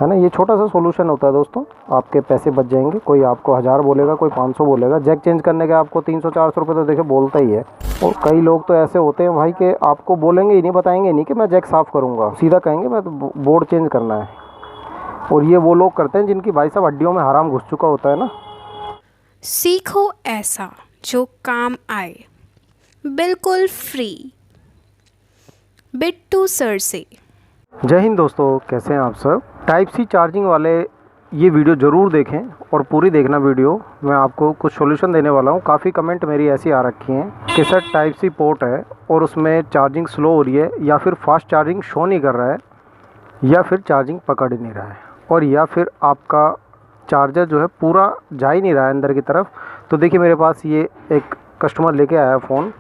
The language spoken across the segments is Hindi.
है ना। ये छोटा सा सोल्यूशन होता है दोस्तों, आपके पैसे बच जाएंगे। कोई आपको 1000 बोलेगा, कोई 500 बोलेगा। जैक चेंज करने के आपको 300-400 रुपये तो देखिए बोलता ही है। और कई लोग तो ऐसे होते हैं भाई कि आपको बोलेंगे ही नहीं, बताएंगे नहीं कि मैं जैक साफ़ करूँगा, सीधा कहेंगे मैं तो बोर्ड चेंज करना है। और ये वो लोग करते हैं जिनकी भाई साहब हड्डियों में हराम घुस चुका होता है ना। सीखो ऐसा जो काम आए, बिल्कुल फ्री। बिट्टू सर से। जय हिंद दोस्तों, कैसे हैं आप सब। टाइप सी चार्जिंग वाले ये वीडियो ज़रूर देखें और पूरी देखना वीडियो। मैं आपको कुछ सॉल्यूशन देने वाला हूँ। काफ़ी कमेंट मेरी ऐसी आ रखी हैं कि सर टाइप सी पोर्ट है और उसमें चार्जिंग स्लो हो रही है, या फिर फास्ट चार्जिंग शो नहीं कर रहा है, या फिर चार्जिंग पकड़ ही नहीं रहा है, और या फिर आपका चार्जर जो है पूरा जा ही नहीं रहा है अंदर की तरफ। तो देखिए मेरे पास ये एक कस्टमर लेके आया फ़ोन।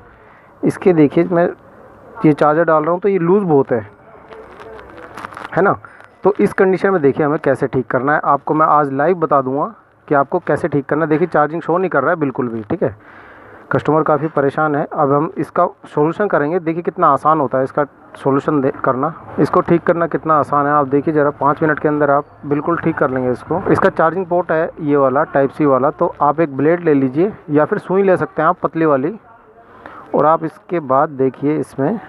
इसके देखिए मैं ये चार्जर डाल रहा हूँ तो ये लूज़ बहुत है ना। तो इस कंडीशन में देखिए हमें कैसे ठीक करना है। आपको मैं आज लाइव बता दूंगा कि आपको कैसे ठीक करना है। देखिए चार्जिंग शो नहीं कर रहा है बिल्कुल भी, ठीक है। कस्टमर काफ़ी परेशान है। अब हम इसका सॉल्यूशन करेंगे। देखिए कितना आसान होता है इसका सॉल्यूशन करना, इसको ठीक करना कितना आसान है। आप देखिए ज़रा 5 मिनट के अंदर आप बिल्कुल ठीक कर लेंगे इसको। इसका चार्जिंग पोर्ट है ये वाला टाइप सी वाला। तो आप एक ब्लेड ले लीजिए या फिर सुई ले सकते हैं आप, पतली वाली। और आप इसके बाद देखिए इसमें,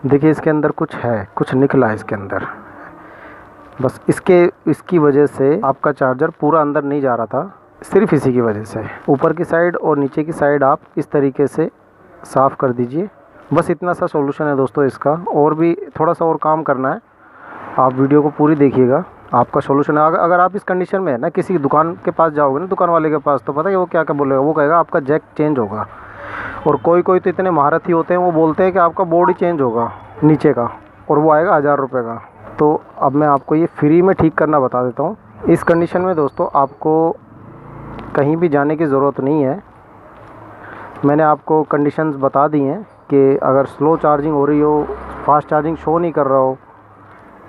देखिए इसके अंदर कुछ है, कुछ निकला है इसके अंदर। बस इसकी वजह से आपका चार्जर पूरा अंदर नहीं जा रहा था, सिर्फ इसी की वजह से। ऊपर की साइड और नीचे की साइड आप इस तरीके से साफ़ कर दीजिए। बस इतना सा सॉल्यूशन है दोस्तों इसका। और भी थोड़ा सा और काम करना है, आप वीडियो को पूरी देखिएगा। आपका सॉल्यूशन है। अगर आप इस कंडीशन में है ना, किसी दुकान के पास जाओगे ना, दुकान वाले के पास, तो पता है वो क्या क्या बोलेगा। वो कहेगा आपका जैक चेंज होगा। और कोई कोई तो इतने महारथी होते हैं, वो बोलते हैं कि आपका बोर्ड ही चेंज होगा नीचे का, और वो आएगा 1000 रुपये का। तो अब मैं आपको ये फ्री में ठीक करना बता देता हूँ। इस कंडीशन में दोस्तों आपको कहीं भी जाने की ज़रूरत नहीं है। मैंने आपको कंडीशंस बता दी हैं कि अगर स्लो चार्जिंग हो रही हो, फास्ट चार्जिंग शो नहीं कर रहा हो,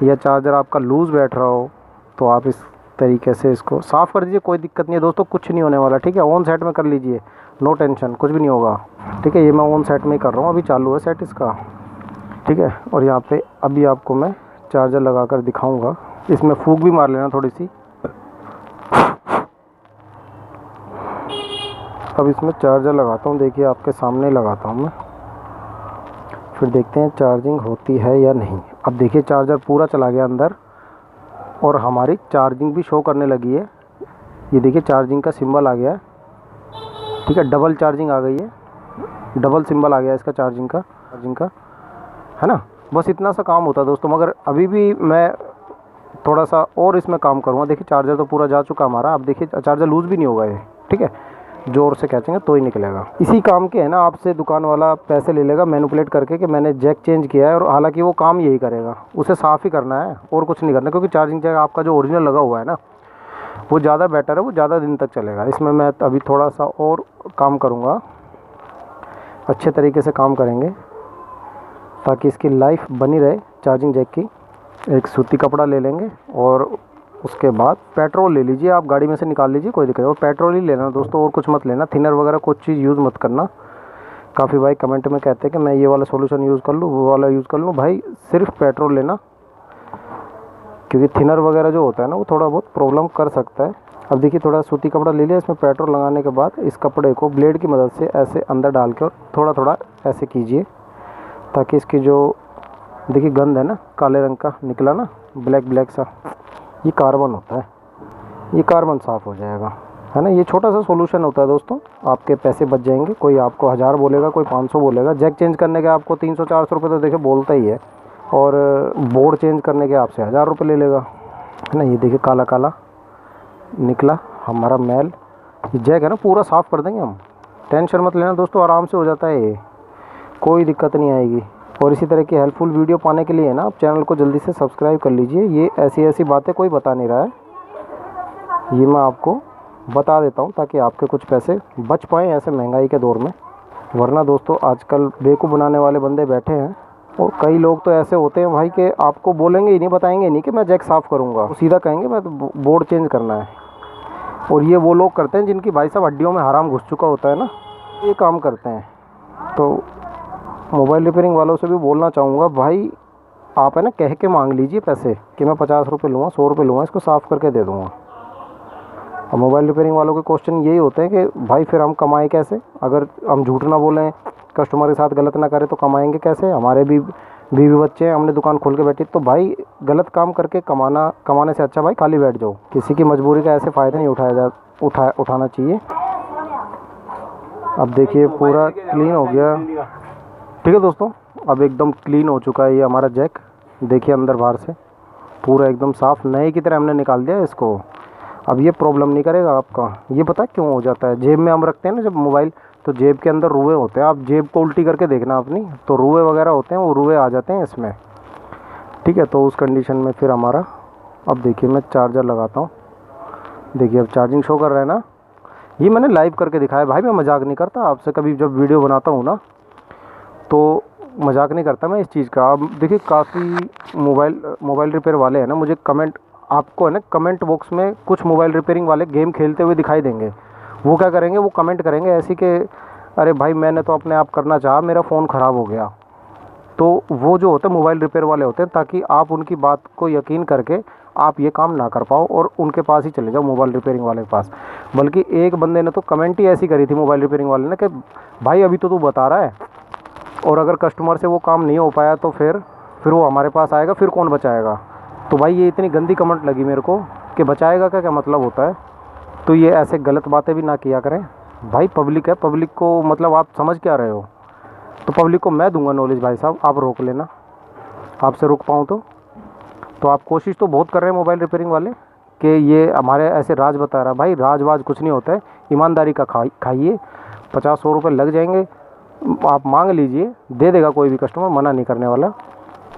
या चार्जर आपका लूज़ बैठ रहा हो, तो आप इस तरीके से इसको साफ़ कर दीजिए। कोई दिक्कत नहीं है दोस्तों, कुछ नहीं होने वाला, ठीक है। ऑन सेट में कर लीजिए, नो टेंशन, कुछ भी नहीं होगा, ठीक है। ये मैं ऑन सेट में ही कर रहा हूँ, अभी चालू है सेट इसका, ठीक है। और यहाँ पे अभी आपको मैं चार्जर लगा कर दिखाऊँगा। इसमें फूंक भी मार लेना थोड़ी सी। अब इसमें चार्जर लगाता हूँ, देखिए आपके सामने ही लगाता हूँ मैं, फिर देखते हैं चार्जिंग होती है या नहीं। अब देखिए चार्जर पूरा चला गया अंदर और हमारी चार्जिंग भी शो करने लगी है। ये देखिए चार्जिंग का सिंबल आ गया है, ठीक है। डबल चार्जिंग आ गई है, डबल सिंबल आ गया इसका चार्जिंग का, है ना। बस इतना सा काम होता है दोस्तों। मगर अभी भी मैं थोड़ा सा और इसमें काम करूँगा। देखिए चार्जर तो पूरा जा चुका हमारा। अब देखिए चार्जर लूज़ भी नहीं होगा ये, ठीक है। ज़ोर से खींचेंगे तो ही निकलेगा। इसी काम के है ना, आपसे दुकान वाला पैसे ले लेगा मैनिपुलेट करके कि मैंने जैक चेंज किया है, और हालांकि वो काम यही करेगा, उसे साफ़ ही करना है और कुछ नहीं करना। क्योंकि चार्जिंग जैक आपका जो ओरिजिनल लगा हुआ है ना, वो ज़्यादा बेटर है, वो ज़्यादा दिन तक चलेगा। इसमें मैं अभी थोड़ा सा और काम करूँगा, अच्छे तरीके से काम करेंगे ताकि इसकी लाइफ बनी रहे चार्जिंग जैक की। एक सूती कपड़ा ले लेंगे और उसके बाद पेट्रोल ले लीजिए, आप गाड़ी में से निकाल लीजिए, कोई दिक्कत नहीं। और पेट्रोल ही लेना दोस्तों, और कुछ मत लेना। थिनर वगैरह कुछ चीज़ यूज़ मत करना। काफ़ी भाई कमेंट में कहते हैं कि मैं ये वाला सॉल्यूशन यूज़ कर लूँ, वो वाला यूज़ कर लूँ। भाई सिर्फ पेट्रोल लेना, क्योंकि थिनर वगैरह जो होता है ना, वो थोड़ा बहुत प्रॉब्लम कर सकता है। अब देखिए थोड़ा सूती कपड़ा ले लिया, इसमें पेट्रोल लगाने के बाद इस कपड़े को ब्लेड की मदद से ऐसे अंदर डाल के और थोड़ा थोड़ा ऐसे कीजिए, ताकि इसकी जो देखिए गंद है ना, काले रंग का निकला ना, ब्लैक सा, ये कार्बन होता है, ये कार्बन साफ़ हो जाएगा, है ना। ये छोटा सा सॉल्यूशन होता है दोस्तों, आपके पैसे बच जाएंगे। कोई आपको 1000 बोलेगा, कोई 500 बोलेगा। जैक चेंज करने के आपको 300-400 रुपये तो देखिए बोलता ही है, और बोर्ड चेंज करने के आपसे 1000 रुपये ले लेगा, है ना। ये देखिए काला काला निकला हमारा मैल। ये जैक है ना, पूरा साफ़ कर देंगे हम, टेंशन मत लेना दोस्तों, आराम से हो जाता है ये, कोई दिक्कत नहीं आएगी। और इसी तरह की हेल्पफुल वीडियो पाने के लिए ना, आप चैनल को जल्दी से सब्सक्राइब कर लीजिए। ये ऐसी बातें कोई बता नहीं रहा है, ये मैं आपको बता देता हूँ ताकि आपके कुछ पैसे बच पाएँ ऐसे महंगाई के दौर में। वरना दोस्तों आजकल बेवकूफ़ बनाने वाले बंदे बैठे हैं, और कई लोग तो ऐसे होते हैं भाई कि आपको बोलेंगे ही नहीं, बताएंगे नहीं कि मैं जैक साफ़ करूँगा, वो सीधा कहेंगे मैं तो बोर्ड चेंज करना है। और ये वो लोग करते हैं जिनकी भाई साहब हड्डियों में हराम घुस चुका होता है ना, ये काम करते हैं। तो मोबाइल रिपेयरिंग वालों से भी बोलना चाहूँगा, भाई आप है ना कह के मांग लीजिए पैसे कि मैं 50 रुपये लूँगा, 100 रुपये लूँगा, इसको साफ़ करके दे दूँगा। अब मोबाइल रिपेयरिंग वालों के क्वेश्चन यही होते हैं कि भाई फिर हम कमाएं कैसे? अगर हम झूठ ना बोलें, कस्टमर के साथ गलत ना करें तो कमाएंगे कैसे? हमारे भी बीवी बच्चे हैं, हमने दुकान खोल के बैठी। तो भाई गलत काम करके कमाने से अच्छा भाई खाली बैठ जाओ। किसी की मजबूरी का ऐसे फ़ायदा नहीं उठाना चाहिए। अब देखिए पूरा क्लीन हो गया। ठीक है दोस्तों, अब एकदम क्लीन हो चुका है ये हमारा जैक। देखिए अंदर बाहर से पूरा एकदम साफ़ नए की तरह हमने निकाल दिया इसको। अब ये प्रॉब्लम नहीं करेगा आपका। ये पता है क्यों हो जाता है? जेब में हम रखते हैं ना जब मोबाइल, तो जेब के अंदर रुए होते हैं। आप जेब को उल्टी करके देखना अपनी, तो रुए वगैरह होते हैं, वो रुए आ जाते हैं इसमें। ठीक है, तो उस कंडीशन में फिर हमारा, अब देखिए मैं चार्जर लगाता हूँ। देखिए अब चार्जिंग शो कर रहा है ना। ये मैंने लाइव करके दिखाया भाई, मैं मजाक नहीं करता आपसे। कभी जब वीडियो बनाता हूँ ना तो मजाक नहीं करता मैं इस चीज़ का। अब देखिए काफ़ी मोबाइल रिपेयर वाले हैं ना, मुझे कमेंट, आपको है ना कमेंट बॉक्स में कुछ मोबाइल रिपेयरिंग वाले गेम खेलते हुए दिखाई देंगे। वो क्या करेंगे, वो कमेंट करेंगे ऐसी कि अरे भाई मैंने तो अपने आप करना चाहा, मेरा फ़ोन ख़राब हो गया। तो वो जो होते हैं मोबाइल रिपेयर वाले होते हैं, ताकि आप उनकी बात को यकीन करके आप ये काम ना कर पाओ और उनके पास ही चले जाओ, मोबाइल रिपेयरिंग वाले के पास। बल्कि एक बंदे ने तो कमेंट ही ऐसी करी थी मोबाइल रिपेयरिंग वाले ने कि भाई अभी तो तू बता रहा है, और अगर कस्टमर से वो काम नहीं हो पाया तो फिर वो हमारे पास आएगा, फिर कौन बचाएगा? तो भाई ये इतनी गंदी कमेंट लगी मेरे को कि बचाएगा का क्या मतलब होता है? तो ये ऐसे गलत बातें भी ना किया करें भाई। पब्लिक है, पब्लिक को मतलब आप समझ क्या रहे हो? तो पब्लिक को मैं दूंगा नॉलेज भाई साहब, आप रोक लेना, आपसे रोक पाऊँ तो आप कोशिश तो बहुत कर रहे हैं मोबाइल रिपेयरिंग वाले कि ये हमारे ऐसे राज बता रहा है। भाई राज कुछ नहीं होता है, ईमानदारी का खाइए। 50-100 रुपये लग जाएंगे, आप मांग लीजिए, दे देगा कोई भी कस्टमर, मना नहीं करने वाला।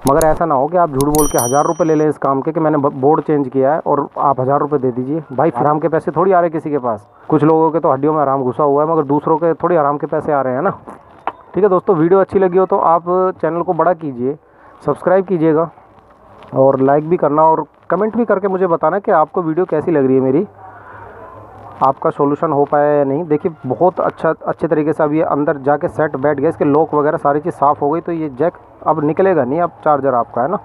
मगर ऐसा ना हो कि आप झूठ बोल के 1000 रुपये ले लें इस काम के कि मैंने बोर्ड चेंज किया है और आप 1000 रुपये दे दीजिए। भाई आराम के पैसे थोड़ी आ रहे किसी के पास। कुछ लोगों के तो हड्डियों में आराम घुसा हुआ है, मगर दूसरों के थोड़ी आराम के पैसे आ रहे हैं ना। ठीक है दोस्तों, वीडियो अच्छी लगी हो तो आप चैनल को बड़ा कीजिए, सब्सक्राइब कीजिएगा और लाइक भी करना, और कमेंट भी करके मुझे बताना कि आपको वीडियो कैसी लग रही है मेरी, आपका सॉल्यूशन हो पाया या नहीं। देखिए बहुत अच्छे तरीके से अब ये अंदर जाके सेट बैठ गया, इसके लॉक वगैरह सारी चीज़ साफ़ हो गई। तो ये जैक अब निकलेगा नहीं, अब चार्जर आपका है ना।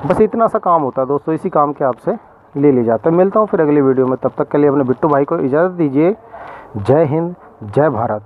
बस इतना सा काम होता है दोस्तों, इसी काम के आपसे ले जाते हैं। मिलता हूँ फिर अगली वीडियो में, तब तक के लिए अपने बिट्टू भाई को इजाज़त दीजिए। जय हिंद, जय भारत।